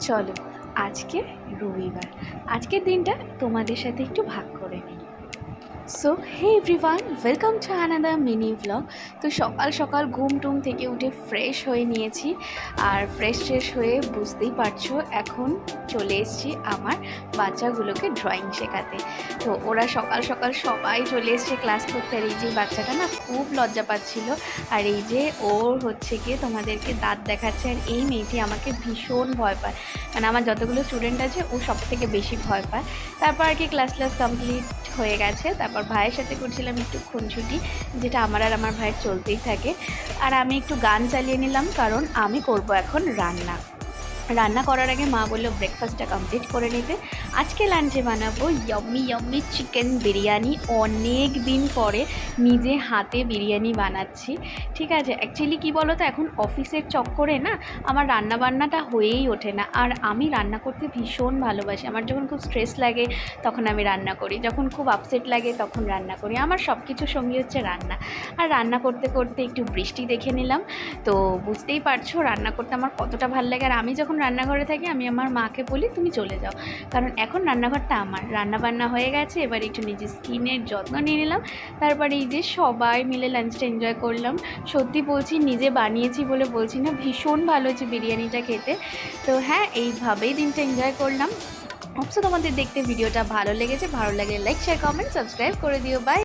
চলো আজকে রবিবার, আজকের দিনটা তোমাদের সাথে একটু ভাগ করে নিই। So hey everyone, welcome to another mini blog. তো সকাল সকাল ঘুম টুম থেকে উঠে ফ্রেশ হয়ে নিয়েছি, আর ফ্রেশ হয়ে বুঝতেই পারছো এখন চলে এসেছি আমার বাচ্চাগুলোকে ড্রয়িং শেখাতে। তো ওরা সকাল সকাল সবাই চলে এসছে ক্লাস করতে, আর এই যে বাচ্চাটা না খুব লজ্জা পাচ্ছিল, আর এই যে ওর হচ্ছে গিয়ে তোমাদেরকে দাঁত দেখাচ্ছে, আর এই মেয়েটি আমাকে ভীষণ ভয় পায়, মানে আমার যতগুলো স্টুডেন্ট আছে ও সব থেকে বেশি ভয় পায়। তারপর আর কি ক্লাস কমপ্লিট হয়ে গেছে, তারপর ভাইয়ের সাথে করছিলাম একটু খুনছুটি, যেটা আমার আর আমার ভাইয়ের চলতেই থাকে। আর আমি একটু গান চালিয়ে নিলাম, কারণ আমি করব এখন রান্না করার আগে মা বললো ব্রেকফাস্টটা কমপ্লিট করে নিতে। আজকে লাঞ্চে বানাবো ইয়াম্মি ইয়াম্মি চিকেন বিরিয়ানি। অনেক দিন পরে নিজে হাতে বিরিয়ানি বানাচ্ছি। ঠিক আছে, অ্যাকচুয়ালি কী বলো তো, এখন অফিসের চক্করে না আমার রান্নাবান্নাটা হয়েই ওঠে না। আর আমি রান্না করতে ভীষণ ভালোবাসি। আমার যখন খুব স্ট্রেস লাগে তখন আমি রান্না করি, যখন খুব আপসেট লাগে তখন রান্না করি। আমার সব কিছুর সঙ্গে হচ্ছে রান্না। আর রান্না করতে করতে একটু বৃষ্টি দেখে নিলাম, তো বুঝতেই পারছো রান্না করতে আমার কতটা ভালো লাগে। আর আমি যখন রান্নাঘরে থাকি আমি আমার মাকে বলি তুমি চলে যাও, কারণ এখন রান্নাঘরটা আমার। রান্নাবান্না হয়ে গেছে, এবার একটু নিজের স্কিনের যত্ন নিয়ে নিলাম। তারপরে এই যে সবাই মিলে লাঞ্চটা এনজয় করলাম। সত্যি বলছি, নিজে বানিয়েছি বলে বলছি না, ভীষণ ভালো হচ্ছে বিরিয়ানিটা খেতে। তো হ্যাঁ, এইভাবেই দিনটা এনজয় করলাম। অবশ্যই তোমাদের দেখতে ভিডিওটা ভালো লেগেছে, ভালো লাগলে লাইক শেয়ার কমেন্ট সাবস্ক্রাইব করে দিও। বাই।